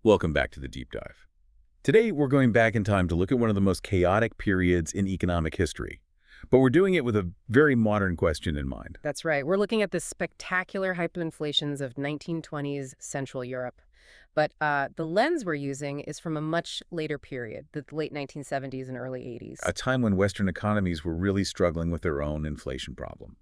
Welcome back to the Deep Dive. Today, we're going back in time to look at one of the most chaotic periods in economic history. But we're doing it with a very modern question in mind. That's right. We're looking at the spectacular hyperinflations of 1920s Central Europe. But the lens we're using is from a much later period, the late 1970s and early 80s. A time when Western economies were really struggling with their own inflation problem.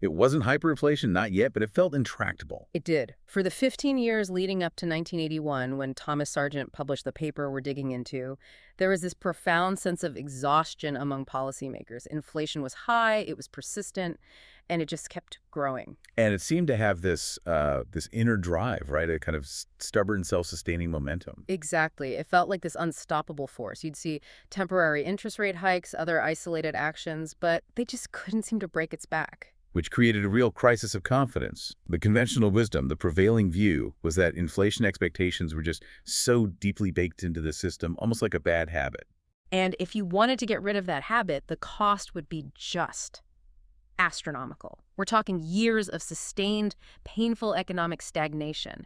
It wasn't hyperinflation, not yet, but it felt intractable. It did. For the 15 years leading up to 1981, when Thomas Sargent published the paper we're digging into, there was this profound sense of exhaustion among policymakers. Inflation was high, it was persistent, and it just kept growing. And it seemed to have this inner drive, right? A kind of stubborn, self-sustaining momentum. Exactly. It felt like this unstoppable force. You'd see temporary interest rate hikes, other isolated actions, but they just couldn't seem to break its back. Which created a real crisis of confidence. The conventional wisdom, the prevailing view, was that inflation expectations were just so deeply baked into the system, almost like a bad habit. And if you wanted to get rid of that habit, the cost would be just astronomical. We're talking years of sustained, painful economic stagnation.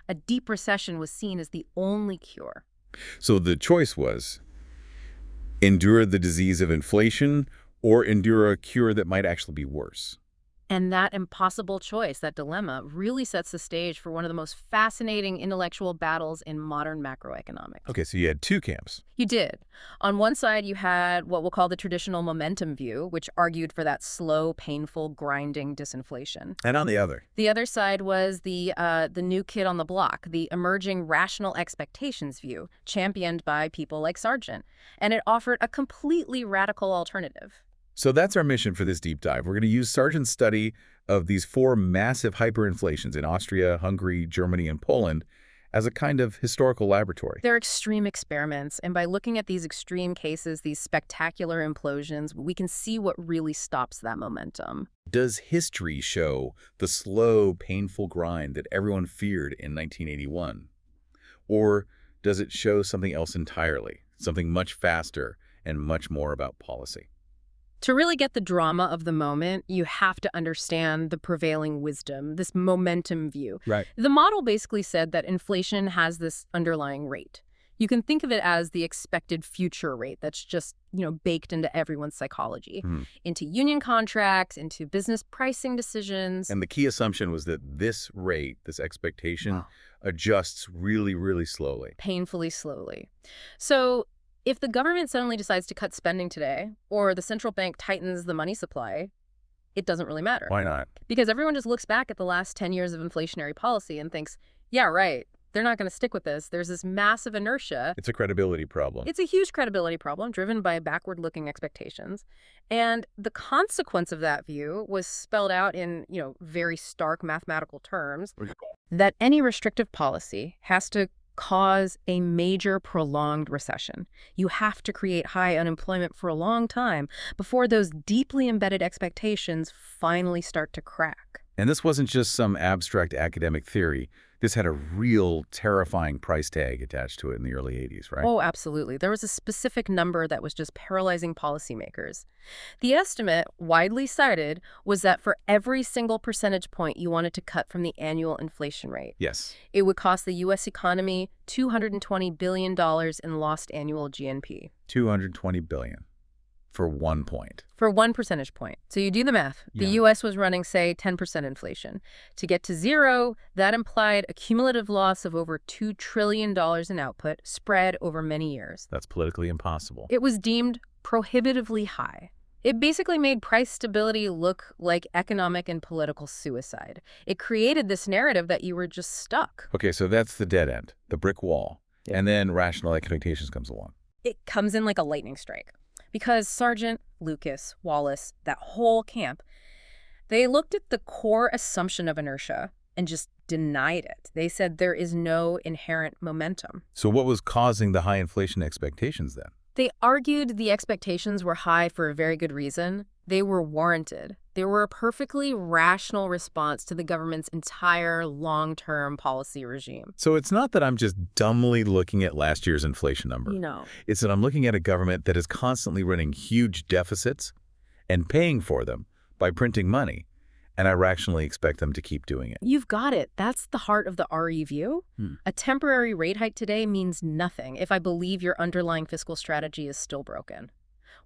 A deep recession was seen as the only cure. So the choice was endure the disease of inflation or endure a cure that might actually be worse. And that impossible choice, that dilemma, really sets the stage for one of the most fascinating intellectual battles in modern macroeconomics. Okay, so you had two camps. You did. On one side, you had what we'll call the traditional momentum view, which argued for that slow, painful, grinding disinflation. And on the other? The other side was the new kid on the block, the emerging rational expectations view, championed by people like Sargent. And it offered a completely radical alternative. So that's our mission for this deep dive. We're going to use Sargent's study of these four massive hyperinflations in Austria, Hungary, Germany, and Poland as a kind of historical laboratory. They're extreme experiments, and by looking at these extreme cases, these spectacular implosions, we can see what really stops that momentum. Does history show the slow, painful grind that everyone feared in 1981? Or does it show something else entirely, something much faster and much more about policy? To really get the drama of the moment, you have to understand the prevailing wisdom, this momentum view. Right. The model basically said that inflation has this underlying rate. You can think of it as the expected future rate that's just, baked into everyone's psychology, into union contracts, into business pricing decisions. And the key assumption was that this rate, this expectation, adjusts really, really slowly. Painfully slowly. So if the government suddenly decides to cut spending today, or the central bank tightens the money supply, it doesn't really matter. Why not? Because everyone just looks back at the last 10 years of inflationary policy and thinks, yeah, right, they're not going to stick with this. There's this massive inertia. It's a credibility problem. It's a huge credibility problem driven by backward-looking expectations. And the consequence of that view was spelled out in, very stark mathematical terms, that any restrictive policy has to cause a major prolonged recession. You have to create high unemployment for a long time before those deeply embedded expectations finally start to crack. And this wasn't just some abstract academic theory. This had a real terrifying price tag attached to it in the early 80s, right? Oh, absolutely. There was a specific number that was just paralyzing policymakers. The estimate, widely cited, was that for every single percentage point you wanted to cut from the annual inflation rate, Yes. it would cost the U.S. economy $220 billion in lost annual GNP. $220 billion for 1 point. For 1 percentage point. So you do the math. The U.S. was running, say, 10% inflation. To get to zero, that implied a cumulative loss of over $2 trillion in output spread over many years. That's politically impossible. It was deemed prohibitively high. It basically made price stability look like economic and political suicide. It created this narrative that you were just stuck. Okay, so that's the dead end, the brick wall. Yeah. And then rational expectations comes along. It comes in like a lightning strike. Because Sargent, Lucas, Wallace, that whole camp, they looked at the core assumption of inertia and just denied it. They said there is no inherent momentum. So what was causing the high inflation expectations then? They argued the expectations were high for a very good reason. They were warranted. They were a perfectly rational response to the government's entire long-term policy regime. So it's not that I'm just dumbly looking at last year's inflation number. No. It's that I'm looking at a government that is constantly running huge deficits and paying for them by printing money. And I rationally expect them to keep doing it. You've got it. That's the heart of the RE view. A temporary rate hike today means nothing if I believe your underlying fiscal strategy is still broken.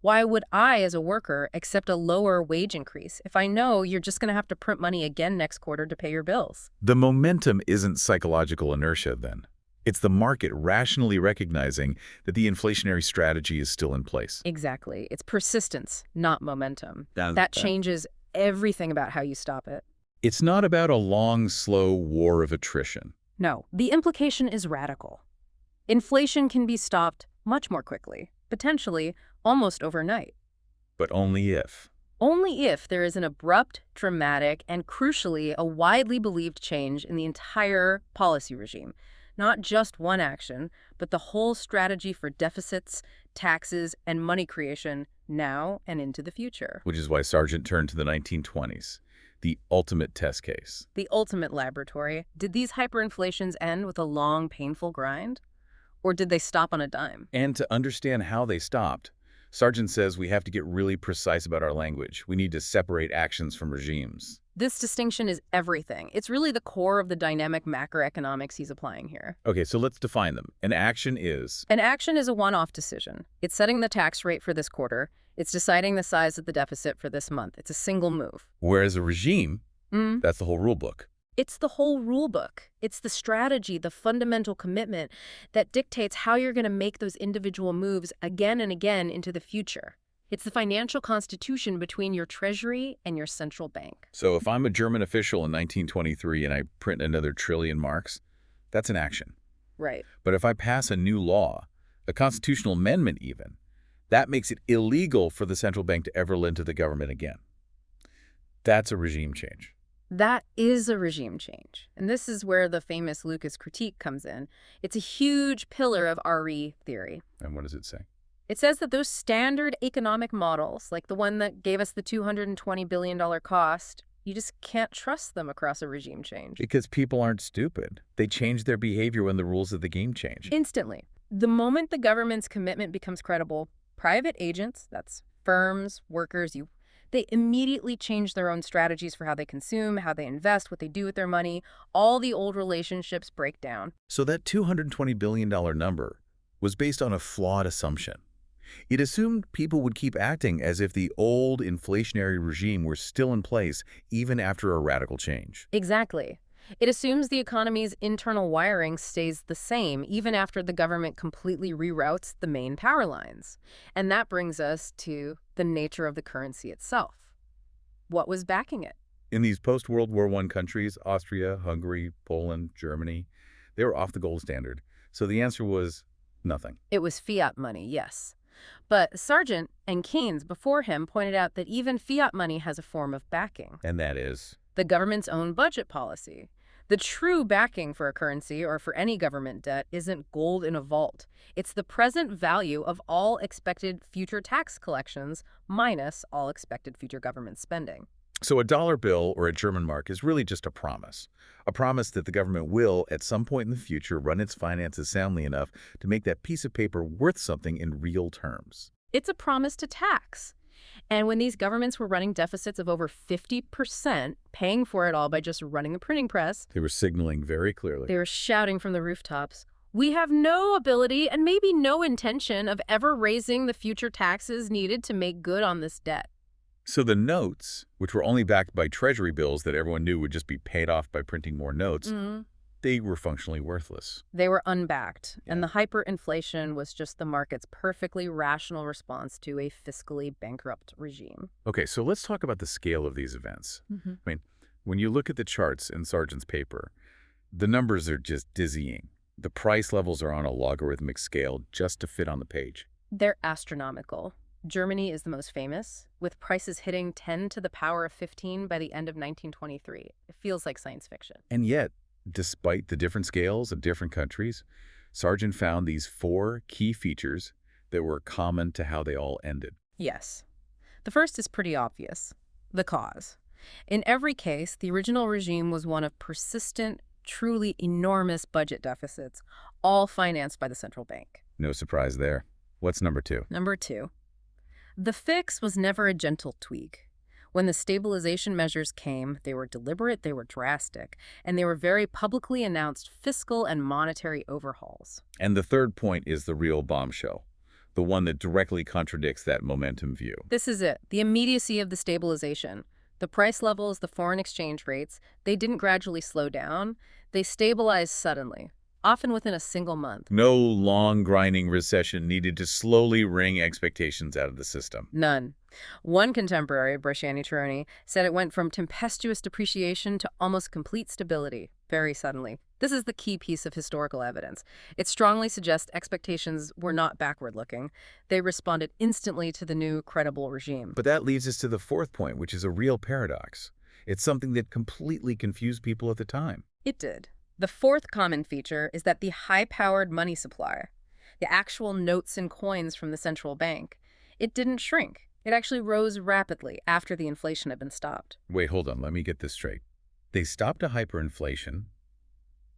Why would I, as a worker, accept a lower wage increase if I know you're just going to have to print money again next quarter to pay your bills? The momentum isn't psychological inertia, then. It's the market rationally recognizing that the inflationary strategy is still in place. Exactly. It's persistence, not momentum. That That changes everything about how you stop it. It's not about a long, slow war of attrition. No, the implication is radical. Inflation can be stopped much more quickly, potentially almost overnight. But only if. Only if there is an abrupt, dramatic, and crucially, a widely believed change in the entire policy regime. Not just one action, but the whole strategy for deficits, taxes, and money creation now and into the future. Which is why Sargent turned to the 1920s, the ultimate test case. The ultimate laboratory. Did these hyperinflations end with a long, painful grind? Or did they stop on a dime? And to understand how they stopped, Sargent says we have to get really precise about our language. We need to separate actions from regimes. This distinction is everything. It's really the core of the dynamic macroeconomics he's applying here. Okay, so let's define them. An action is... An action is a one-off decision. It's setting the tax rate for this quarter. It's deciding the size of the deficit for this month. It's a single move. Whereas a regime, that's the whole rule book. It's the whole rule book. It's the strategy, the fundamental commitment that dictates how you're going to make those individual moves again and again into the future. It's the financial constitution between your treasury and your central bank. So if I'm a German official in 1923 and I print another trillion marks, that's an action. Right. But if I pass a new law, a constitutional amendment even, that makes it illegal for the central bank to ever lend to the government again. That's a regime change. That is a regime change. And this is where the famous Lucas critique comes in. It's a huge pillar of RE theory. And what does it say? It says that those standard economic models, like the one that gave us the $220 billion cost, you just can't trust them across a regime change. Because people aren't stupid. They change their behavior when the rules of the game change. Instantly. The moment the government's commitment becomes credible, private agents, that's firms, workers, they immediately change their own strategies for how they consume, how they invest, what they do with their money. All the old relationships break down. So that $220 billion number was based on a flawed assumption. It assumed people would keep acting as if the old inflationary regime were still in place even after a radical change. Exactly. It assumes the economy's internal wiring stays the same even after the government completely reroutes the main power lines. And that brings us to the nature of the currency itself. What was backing it? In these post-World War I countries, Austria, Hungary, Poland, Germany, they were off the gold standard. So the answer was nothing. It was fiat money, yes. But Sargent and Keynes before him pointed out that even fiat money has a form of backing. And that is? The government's own budget policy. The true backing for a currency or for any government debt isn't gold in a vault. It's the present value of all expected future tax collections minus all expected future government spending. So a dollar bill or a German mark is really just a promise that the government will, at some point in the future, run its finances soundly enough to make that piece of paper worth something in real terms. It's a promise to tax. And when these governments were running deficits of over 50%, paying for it all by just running the printing press, They were signaling very clearly. they were shouting from the rooftops, we have no ability and maybe no intention of ever raising the future taxes needed to make good on this debt. So the notes, which were only backed by treasury bills that everyone knew would just be paid off by printing more notes, they were functionally worthless. They were unbacked, and the hyperinflation was just the market's perfectly rational response to a fiscally bankrupt regime. Okay, so let's talk about the scale of these events. I mean, when you look at the charts in Sargent's paper, the numbers are just dizzying. The price levels are on a logarithmic scale just to fit on the page. They're astronomical. Germany is the most famous, with prices hitting 10 to the power of 15 by the end of 1923. It feels like science fiction. And yet, despite the different scales of different countries, Sargent found these 4 key features that were common to how they all ended. Yes. The first is pretty obvious. The cause. In every case, the original regime was one of persistent, truly enormous budget deficits, all financed by the central bank. No surprise there. What's number 2? Number 2. The fix was never a gentle tweak. When the stabilization measures came, they were deliberate, they were drastic, and they were very publicly announced fiscal and monetary overhauls. And the third point is the real bombshell, the one that directly contradicts that momentum view. This is it, the immediacy of the stabilization. The price levels, the foreign exchange rates, they didn't gradually slow down. They stabilized suddenly, often within a single month. No long, grinding recession needed to slowly wring expectations out of the system. None. One contemporary, Bresciani Tironi, said it went from tempestuous depreciation to almost complete stability, very suddenly. This is the key piece of historical evidence. It strongly suggests expectations were not backward-looking. They responded instantly to the new, credible regime. But that leads us to the fourth point, which is a real paradox. It's something that completely confused people at the time. It did. The fourth common feature is that the high-powered money supply, the actual notes and coins from the central bank, it didn't shrink. It actually rose rapidly after the inflation had been stopped. Wait, hold on. Let me get this straight. They stopped a hyperinflation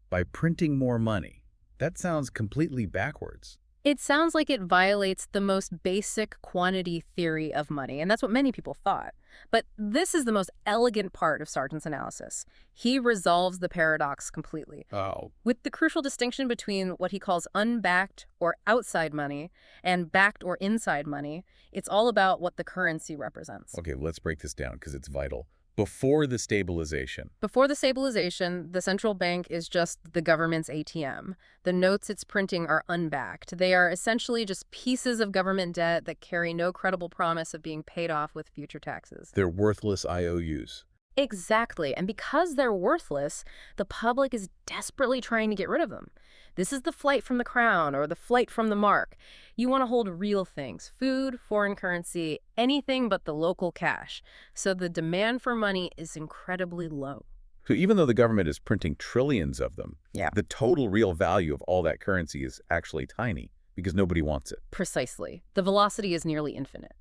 by printing more money. That sounds completely backwards. It sounds like it violates the most basic quantity theory of money, and that's what many people thought. But this is the most elegant part of Sargent's analysis. He resolves the paradox completely. Oh. With the crucial distinction between what he calls unbacked or outside money and backed or inside money, it's all about what the currency represents. Okay, let's break this down because it's vital. Before the stabilization. Before the stabilization, the central bank is just the government's ATM. The notes it's printing are unbacked. They are essentially just pieces of government debt that carry no credible promise of being paid off with future taxes. They're worthless IOUs. Exactly. And because they're worthless, the public is desperately trying to get rid of them. This is the flight from the crown or the flight from the mark. You want to hold real things, food, foreign currency, anything but the local cash. So the demand for money is incredibly low. So even though the government is printing trillions of them, the total real value of all that currency is actually tiny because nobody wants it. Precisely. The velocity is nearly infinite.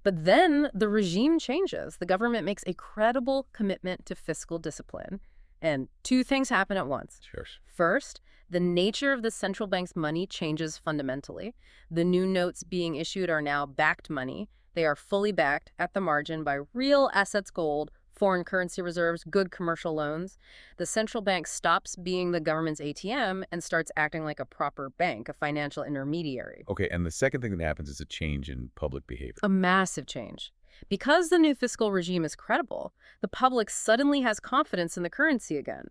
But then the regime changes. The government makes a credible commitment to fiscal discipline. And two things happen at once. Sure. First, the nature of the central bank's money changes fundamentally. The new notes being issued are now backed money. They are fully backed at the margin by real assets, gold, foreign currency reserves, good commercial loans. The central bank stops being the government's ATM and starts acting like a proper bank, a financial intermediary. Okay, and the second thing that happens is a change in public behavior. A massive change. Because the new fiscal regime is credible, the public suddenly has confidence in the currency again.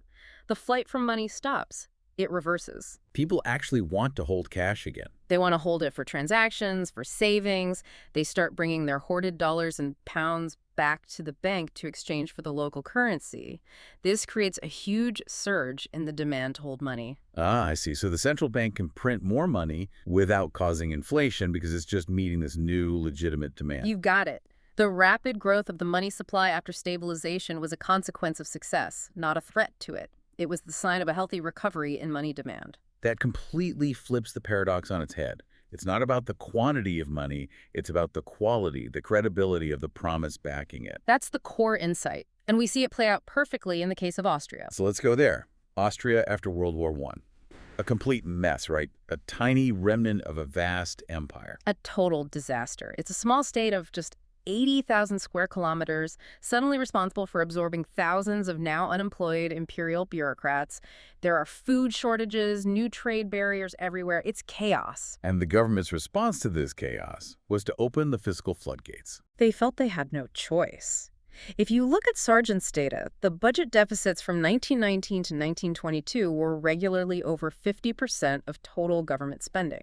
The flight from money stops. It reverses. People actually want to hold cash again. They want to hold it for transactions, for savings. They start bringing their hoarded dollars and pounds back to the bank to exchange for the local currency. This creates a huge surge in the demand to hold money. Ah, I see. So the central bank can print more money without causing inflation because it's just meeting this new legitimate demand. You've got it. The rapid growth of the money supply after stabilization was a consequence of success, not a threat to it. It was the sign of a healthy recovery in money demand. That completely flips the paradox on its head. It's not about the quantity of money, it's about the quality, the credibility of the promise backing it. That's the core insight, and we see it play out perfectly in the case of Austria. So let's go there. Austria after World War I. A complete mess, right? A tiny remnant of a vast empire. A total disaster. It's a small state of just 80,000 square kilometers, suddenly responsible for absorbing thousands of now unemployed imperial bureaucrats. There are food shortages, new trade barriers everywhere. It's chaos. And the government's response to this chaos was to open the fiscal floodgates. They felt they had no choice. If you look at Sargent's data, the budget deficits from 1919 to 1922 were regularly over 50% of total government spending.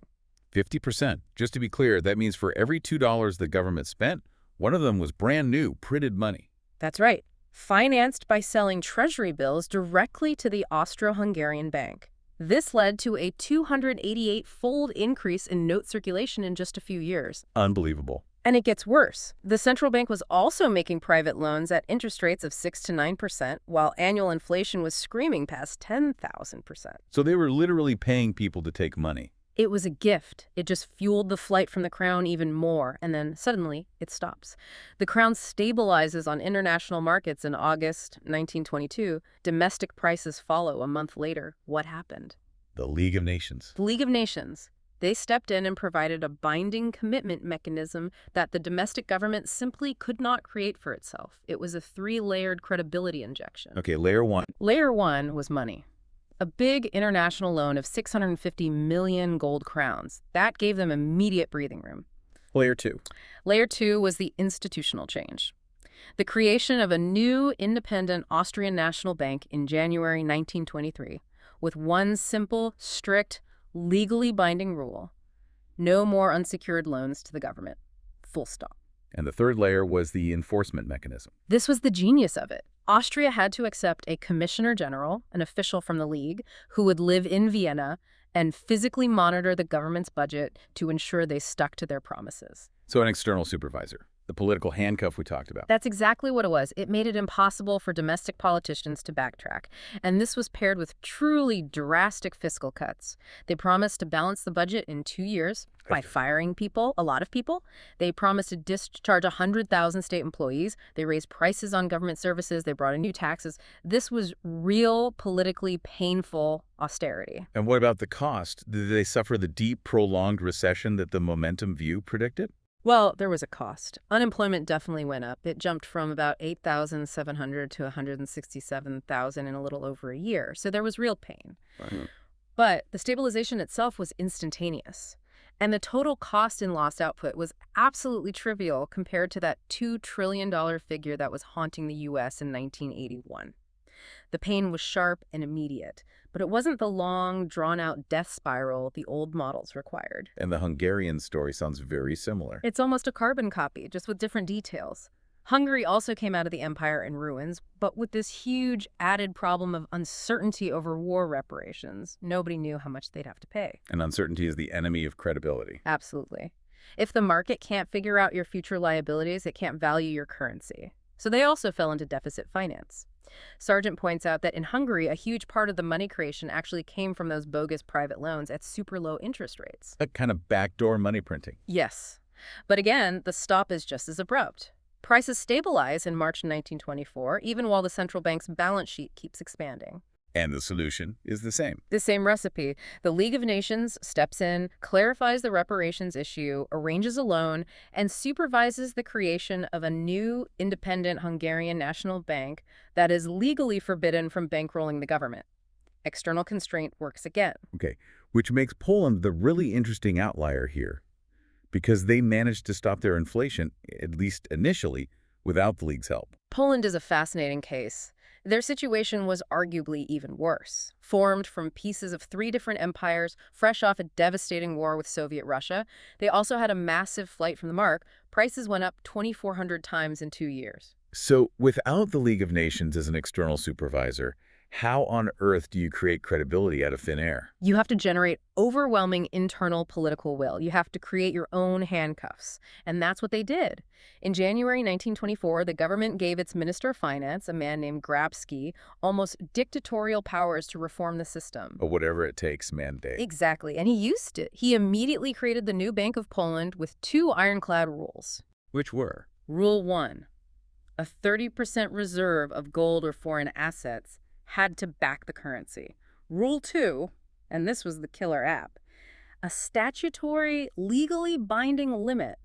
50%. Just to be clear, that means for every $2 the government spent, one of them was brand new, printed money. That's right. Financed by selling treasury bills directly to the Austro-Hungarian bank. This led to a 288-fold increase in note circulation in just a few years. Unbelievable. And it gets worse. The central bank was also making private loans at interest rates of 6 to 9%, while annual inflation was screaming past 10,000%. So they were literally paying people to take money. It was a gift. It just fueled the flight from the crown even more, and then suddenly it stops. The crown stabilizes on international markets in August 1922. Domestic prices follow a month later. What happened? The League of Nations. The League of Nations. They stepped in and provided a binding commitment mechanism that the domestic government simply could not create for itself. It was a three-layered credibility injection. Okay, layer one. Layer one was money. A big international loan of 650 million gold crowns. That gave them immediate breathing room. Layer two. Layer two was the institutional change. The creation of a new independent Austrian national bank in January 1923 with one simple, strict, legally binding rule: no more unsecured loans to the government. Full stop. And the third layer was the enforcement mechanism. This was the genius of it. Austria had to accept a commissioner general, an official from the League, who would live in Vienna and physically monitor the government's budget to ensure they stuck to their promises. So an external supervisor, the political handcuff we talked about. That's exactly what it was. It made it impossible for domestic politicians to backtrack. And this was paired with truly drastic fiscal cuts. They promised to balance the budget in 2 years by firing people, a lot of people. They promised to discharge 100,000 state employees. They raised prices on government services. They brought in new taxes. This was real politically painful austerity. And what about the cost? Did they suffer the deep, prolonged recession that the momentum view predicted? Well, there was a cost. Unemployment definitely went up. It jumped from about 8,700 to 167,000 in a little over a year. So there was real pain. Right. But the stabilization itself was instantaneous. And the total cost in lost output was absolutely trivial compared to that $2 trillion figure that was haunting the U.S. in 1981. The pain was sharp and immediate, but it wasn't the long, drawn-out death spiral the old models required. And the Hungarian story sounds very similar. It's almost a carbon copy, just with different details. Hungary also came out of the empire in ruins, but with this huge added problem of uncertainty over war reparations. Nobody knew how much they'd have to pay. And uncertainty is the enemy of credibility. Absolutely. If the market can't figure out your future liabilities, it can't value your currency. So they also fell into deficit finance. Sargent points out that in Hungary, a huge part of the money creation actually came from those bogus private loans at super low interest rates. A kind of backdoor money printing. Yes. But again, the stop is just as abrupt. Prices stabilize in March 1924, even while the central bank's balance sheet keeps expanding. And the solution is the same. The same recipe. The League of Nations steps in, clarifies the reparations issue, arranges a loan, and supervises the creation of a new independent Hungarian national bank that is legally forbidden from bankrolling the government. External constraint works again. Okay, which makes Poland the really interesting outlier here, because they managed to stop their inflation, at least initially, without the League's help. Poland is a fascinating case. Their situation was arguably even worse. Formed from pieces of 3 different empires, fresh off a devastating war with Soviet Russia, they also had a massive flight from the mark. Prices went up 2,400 times in 2 years. So without the League of Nations as an external supervisor, how on earth do you create credibility out of thin air? You have to generate overwhelming internal political will. You have to create your own handcuffs. And that's what they did. In January 1924, the government gave its Minister of Finance, a man named Grabski, almost dictatorial powers to reform the system. A whatever it takes mandate. Exactly. And he used it. He immediately created the new Bank of Poland with 2 ironclad rules. Which were? Rule 1, a 30% reserve of gold or foreign assets had to back the currency. Rule 2, and this was the killer app, a statutory, legally binding limit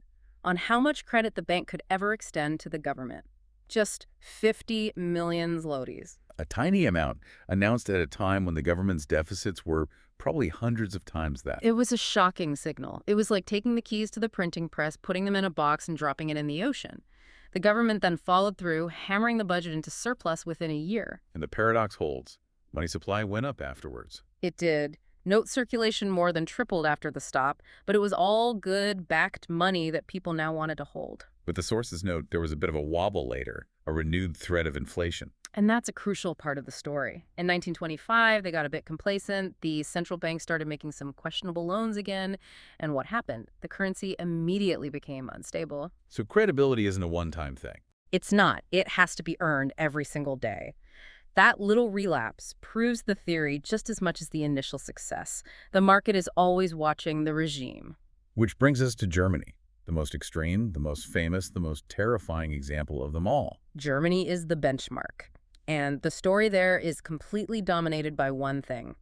on how much credit the bank could ever extend to the government. Just 50 million zlotys. A tiny amount, announced at a time when the government's deficits were probably hundreds of times that. It was a shocking signal. It was like taking the keys to the printing press, putting them in a box, and dropping it in the ocean. The government then followed through, hammering the budget into surplus within a year. And the paradox holds. Money supply went up afterwards. It did. Note circulation more than tripled after the stop, but it was all good, backed money that people now wanted to hold. But the sources note there was a bit of a wobble later, a renewed threat of inflation. And that's a crucial part of the story. In 1925, they got a bit complacent. The central bank started making some questionable loans again. And what happened? The currency immediately became unstable. So credibility isn't a one-time thing. It's not. It has to be earned every single day. That little relapse proves the theory just as much as the initial success. The market is always watching the regime. Which brings us to Germany, the most extreme, the most famous, the most terrifying example of them all. Germany is the benchmark. And the story there is completely dominated by one thing: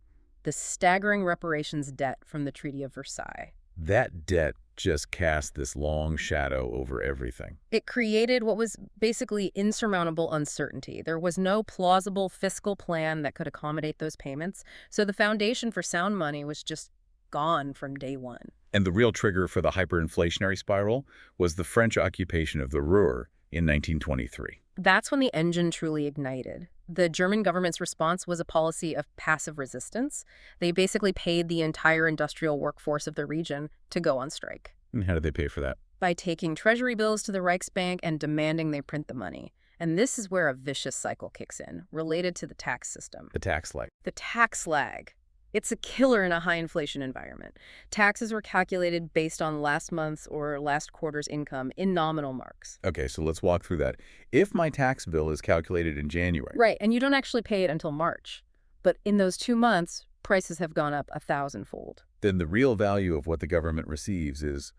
the staggering reparations debt from the Treaty of Versailles. That debt just cast this long shadow over everything. It created what was basically insurmountable uncertainty. There was no plausible fiscal plan that could accommodate those payments, so the foundation for sound money was just gone from day one. And the real trigger for the hyperinflationary spiral was the French occupation of the Ruhr in 1923. That's when the engine truly ignited. The German government's response was a policy of passive resistance. They basically paid the entire industrial workforce of the region to go on strike. And how did they pay for that? By taking treasury bills to the Reichsbank and demanding they print the money. And this is where a vicious cycle kicks in, related to the tax system. The tax lag. The tax lag. It's a killer in a high inflation environment. Taxes were calculated based on last month's or last quarter's income in nominal marks. Okay, so let's walk through that. If my tax bill is calculated in January. Right, and you don't actually pay it until March. But in those 2 months, prices have gone up 1,000-fold. Then the real value of what the government receives is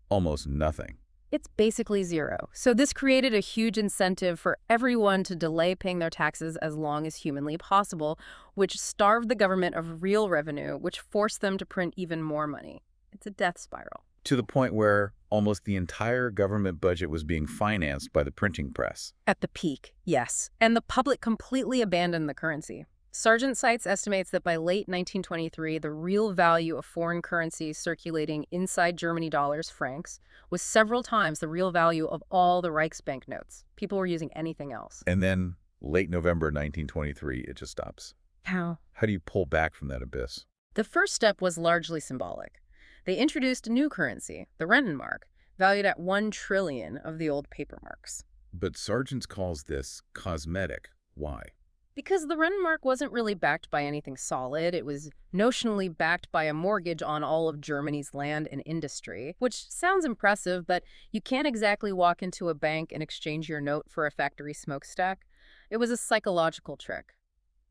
almost nothing. It's basically zero. So this created a huge incentive for everyone to delay paying their taxes as long as humanly possible, which starved the government of real revenue, which forced them to print even more money. It's a death spiral. To the point where almost the entire government budget was being financed by the printing press. At the peak, yes. And the public completely abandoned the currency. Sargent cites estimates that by late 1923, the real value of foreign currency circulating inside Germany dollars, francs, was several times the real value of all the Reichsbank notes. People were using anything else. And then, late November 1923, it just stops. How? How do you pull back from that abyss? The first step was largely symbolic. They introduced a new currency, the Rentenmark, valued at 1 trillion of the old paper marks. But Sargent calls this cosmetic. Why? Because the Rentenmark wasn't really backed by anything solid. It was notionally backed by a mortgage on all of Germany's land and industry, which sounds impressive, but you can't exactly walk into a bank and exchange your note for a factory smokestack. It was a psychological trick.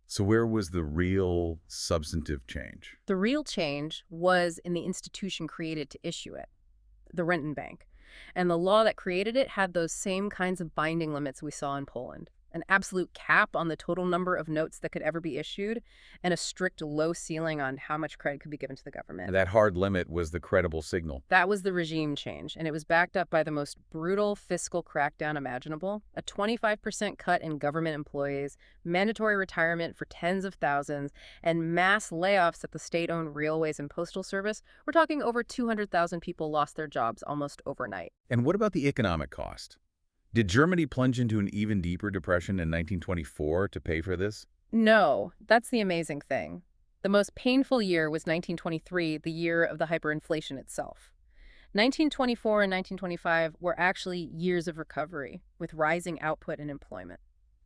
So where was the real substantive change? The real change was in the institution created to issue it, the Rentenbank. And the law that created it had those same kinds of binding limits we saw in Poland. An absolute cap on the total number of notes that could ever be issued, and a strict low ceiling on how much credit could be given to the government. And that hard limit was the credible signal. That was the regime change, and it was backed up by the most brutal fiscal crackdown imaginable, a 25% cut in government employees, mandatory retirement for tens of thousands, and mass layoffs at the state-owned railways and postal service. We're talking over 200,000 people lost their jobs almost overnight. And what about the economic cost? Did Germany plunge into an even deeper depression in 1924 to pay for this? No, that's the amazing thing. The most painful year was 1923, the year of the hyperinflation itself. 1924 and 1925 were actually years of recovery, with rising output and employment.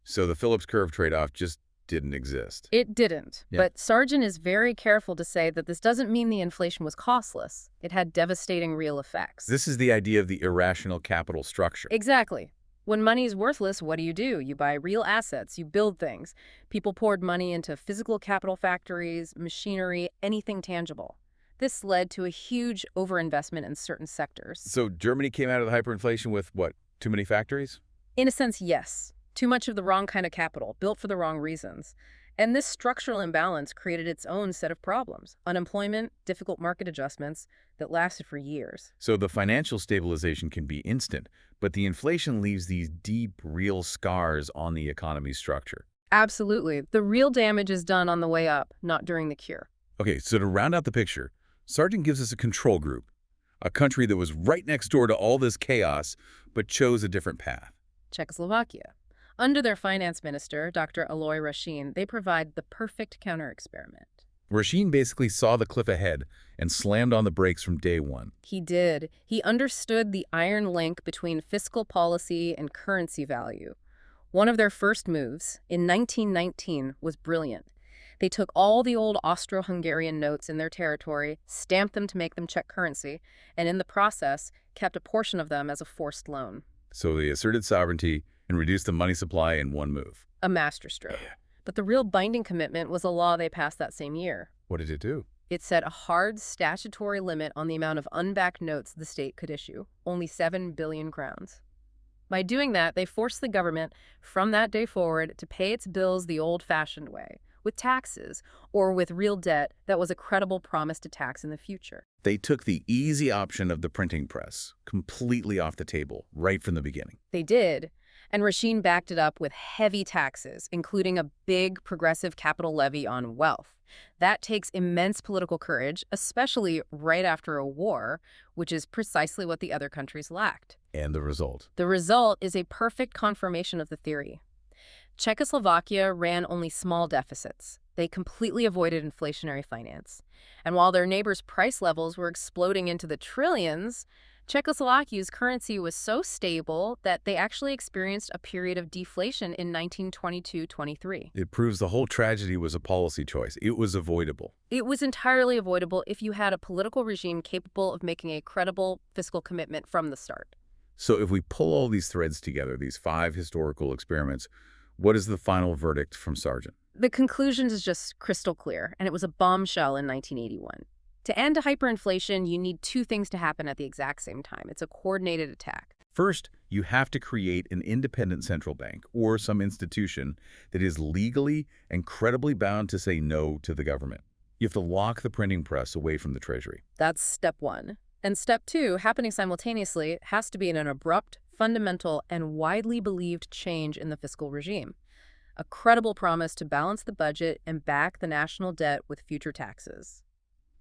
So the Phillips curve trade-off just didn't exist. It didn't. Yeah. But Sargent is very careful to say that this doesn't mean the inflation was costless. It had devastating real effects. This is the idea of the irrational capital structure. Exactly. When money is worthless, what do? You buy real assets, you build things. People poured money into physical capital factories, machinery, anything tangible. This led to a huge overinvestment in certain sectors. So Germany came out of the hyperinflation with, what, too many factories? In a sense, yes. Too much of the wrong kind of capital, built for the wrong reasons. And this structural imbalance created its own set of problems. Unemployment, difficult market adjustments that lasted for years. So the financial stabilization can be instant, but the inflation leaves these deep, real scars on the economy's structure. Absolutely. The real damage is done on the way up, not during the cure. Okay, so to round out the picture, Sargent gives us a control group, a country that was right next door to all this chaos, but chose a different path. Czechoslovakia. Under their finance minister, Dr. Alois Racine, they provide the perfect counter-experiment. Racine basically saw the cliff ahead and slammed on the brakes from day one. He did. He understood the iron link between fiscal policy and currency value. One of their first moves, in 1919, was brilliant. They took all the old Austro-Hungarian notes in their territory, stamped them to make them Czech currency, and in the process, kept a portion of them as a forced loan. So they asserted sovereignty and reduced the money supply in one move. A masterstroke. But the real binding commitment was a law they passed that same year. What did it do? It set a hard statutory limit on the amount of unbacked notes the state could issue, only 7 billion crowns. By doing that, they forced the government, from that day forward, to pay its bills the old-fashioned way, with taxes or with real debt that was a credible promise to tax in the future. They took the easy option of the printing press completely off the table right from the beginning. They did, and Racine backed it up with heavy taxes, including a big progressive capital levy on wealth. That takes immense political courage, especially right after a war, which is precisely what the other countries lacked. And the result? The result is a perfect confirmation of the theory. Czechoslovakia ran only small deficits. They completely avoided inflationary finance. And while their neighbors' price levels were exploding into the trillions, Czechoslovakia's currency was so stable that they actually experienced a period of deflation in 1922-23. It proves the whole tragedy was a policy choice. It was avoidable. It was entirely avoidable if you had a political regime capable of making a credible fiscal commitment from the start. So if we pull all these threads together, these 5 historical experiments, what is the final verdict from Sargent? The conclusion is just crystal clear, and it was a bombshell in 1981. To end hyperinflation, you need 2 things to happen at the exact same time. It's a coordinated attack. First, you have to create an independent central bank or some institution that is legally and credibly bound to say no to the government. You have to lock the printing press away from the Treasury. That's step 1. And step 2, happening simultaneously, has to be an abrupt, fundamental, and widely believed change in the fiscal regime. A credible promise to balance the budget and back the national debt with future taxes.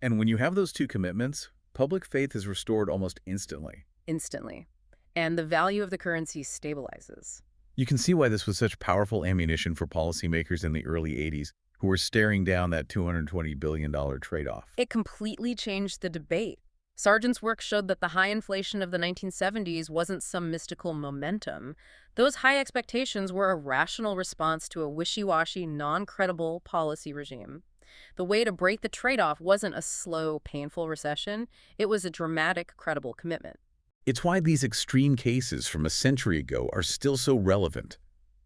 And when you have those 2 commitments, public faith is restored almost instantly. Instantly. And the value of the currency stabilizes. You can see why this was such powerful ammunition for policymakers in the early 80s who were staring down that $220 billion trade-off. It completely changed the debate. Sargent's work showed that the high inflation of the 1970s wasn't some mystical momentum. Those high expectations were a rational response to a wishy-washy, non-credible policy regime. The way to break the trade-off wasn't a slow, painful recession. It was a dramatic, credible commitment. It's why these extreme cases from a century ago are still so relevant.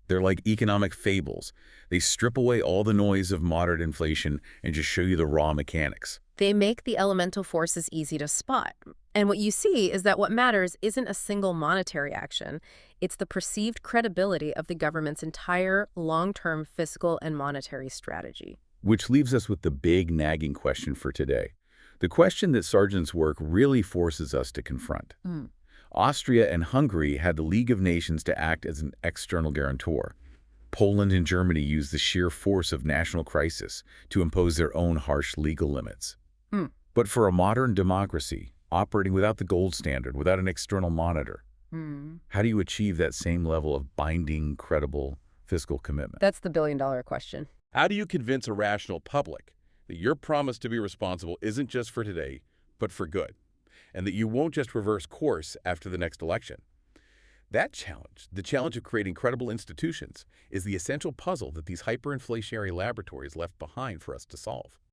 They're like economic fables. They strip away all the noise of moderate inflation and just show you the raw mechanics. They make the elemental forces easy to spot. And what you see is that what matters isn't a single monetary action. It's the perceived credibility of the government's entire long-term fiscal and monetary strategy. Which leaves us with the big nagging question for today. The question that Sargent's work really forces us to confront. Austria and Hungary had the League of Nations to act as an external guarantor. Poland and Germany used the sheer force of national crisis to impose their own harsh legal limits. But for a modern democracy, operating without the gold standard, without an external monitor, how do you achieve that same level of binding, credible fiscal commitment? That's the billion-dollar question. How do you convince a rational public that your promise to be responsible isn't just for today, but for good, and that you won't just reverse course after the next election? That challenge, the challenge of creating credible institutions, is the essential puzzle that these hyperinflationary laboratories left behind for us to solve.